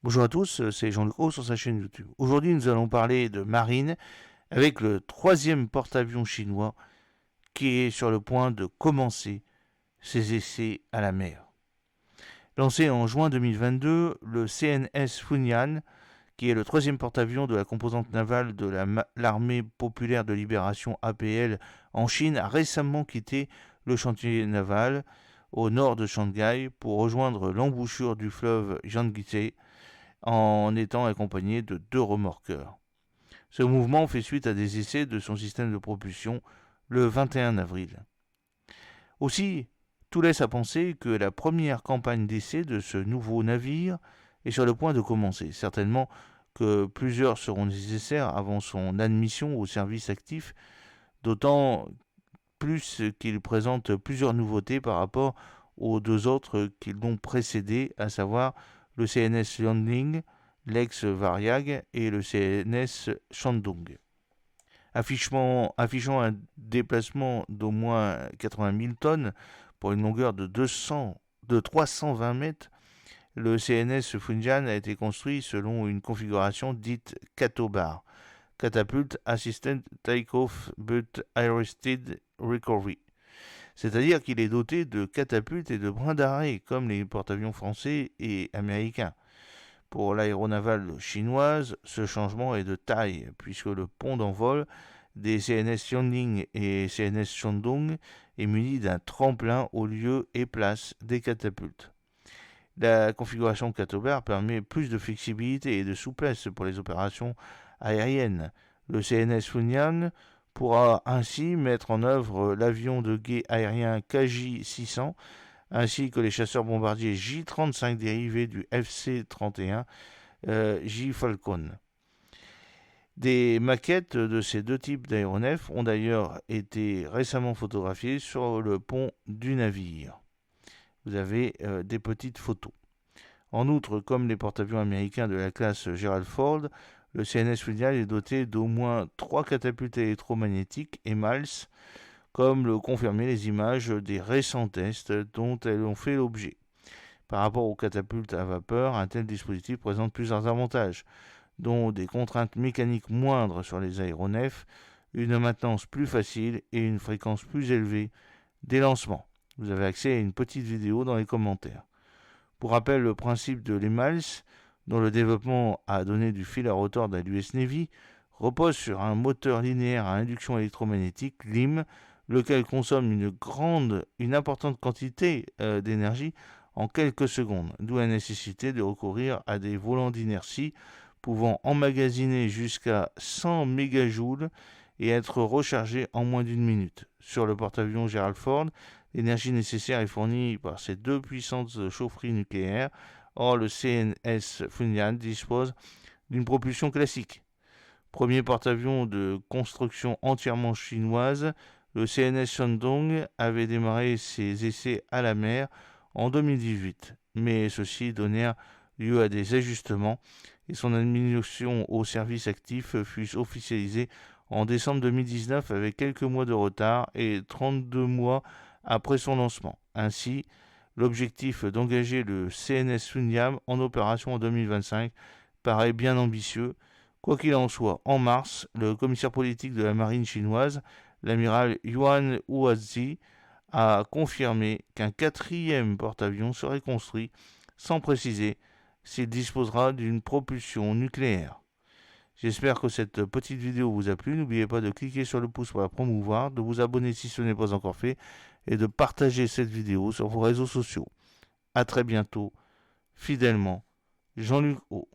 Bonjour à tous, c'est Jean-Luc Roux sur sa chaîne YouTube. Aujourd'hui, nous allons parler de marine avec le troisième porte-avions chinois qui est sur le point de commencer ses essais à la mer. Lancé en juin 2022, le CNS Funyan, qui est le troisième porte-avions de la composante navale de l'Armée populaire de libération APL en Chine, a récemment quitté le chantier naval au nord de Shanghai pour rejoindre l'embouchure du fleuve Yangtze en étant accompagné de 2 remorqueurs. Ce mouvement fait suite à des essais de son système de propulsion le 21 avril. Aussi, tout laisse à penser que la première campagne d'essai de ce nouveau navire est sur le point de commencer. Certainement que plusieurs seront nécessaires avant son admission au service actif, d'autant plus qu'il présente plusieurs nouveautés par rapport aux 2 autres qui l'ont précédé, à savoir le CNS Liaoning, l'ex-Variag et le CNS Shandong. Affichant un déplacement d'au moins 80 000 tonnes pour une longueur de 320 mètres, le CNS Funyan a été construit selon une configuration dite CATOBAR, Catapult Assisted Takeoff but Arrested Recovery. C'est-à-dire qu'il est doté de catapultes et de brins d'arrêt, comme les porte-avions français et américains. Pour l'aéronavale chinoise, ce changement est de taille, puisque le pont d'envol des CNS Liaoning et CNS Shandong est muni d'un tremplin au lieu et place des catapultes. La configuration CATOBAR permet plus de flexibilité et de souplesse pour les opérations aériennes. Le CNS Funyan pourra ainsi mettre en œuvre l'avion de guet aérien KJ-600 ainsi que les chasseurs bombardiers J-35 dérivés du FC-31 J-Falcon. Des maquettes de ces 2 types d'aéronefs ont d'ailleurs été récemment photographiées sur le pont du navire. Vous avez des petites photos. En outre, comme les porte-avions américains de la classe Gerald Ford, le CNS Funyan est doté d'au moins 3 catapultes électromagnétiques EMALS, comme le confirmaient les images des récents tests dont elles ont fait l'objet. Par rapport aux catapultes à vapeur, un tel dispositif présente plusieurs avantages, dont des contraintes mécaniques moindres sur les aéronefs, une maintenance plus facile et une fréquence plus élevée des lancements. Vous avez accès à une petite vidéo dans les commentaires. Pour rappel, le principe de l'EMALS, dont le développement a donné du fil à retordre à l'US Navy, repose sur un moteur linéaire à induction électromagnétique, LIM, lequel consomme une importante quantité d'énergie en quelques secondes, d'où la nécessité de recourir à des volants d'inertie pouvant emmagasiner jusqu'à 100 mégajoules et être rechargés en moins d'1 minute. Sur le porte-avions Gerald Ford, l'énergie nécessaire est fournie par ces 2 puissantes chaufferies nucléaires. Or, le CNS Funyan dispose d'une propulsion classique. Premier porte-avions de construction entièrement chinoise, le CNS Shandong avait démarré ses essais à la mer en 2018, mais ceux-ci donnèrent lieu à des ajustements et son admission au service actif fut officialisée en décembre 2019 avec quelques mois de retard et 32 mois après son lancement. Ainsi, l'objectif d'engager le CNS Funyan en opération en 2025 paraît bien ambitieux. Quoi qu'il en soit, en mars, le commissaire politique de la marine chinoise, l'amiral Yuan Huazi, a confirmé qu'un 4e porte-avions serait construit, sans préciser s'il disposera d'une propulsion nucléaire. J'espère que cette petite vidéo vous a plu. N'oubliez pas de cliquer sur le pouce pour la promouvoir, de vous abonner si ce n'est pas encore fait, et de partager cette vidéo sur vos réseaux sociaux. A très bientôt, fidèlement, Jean-Luc Haut.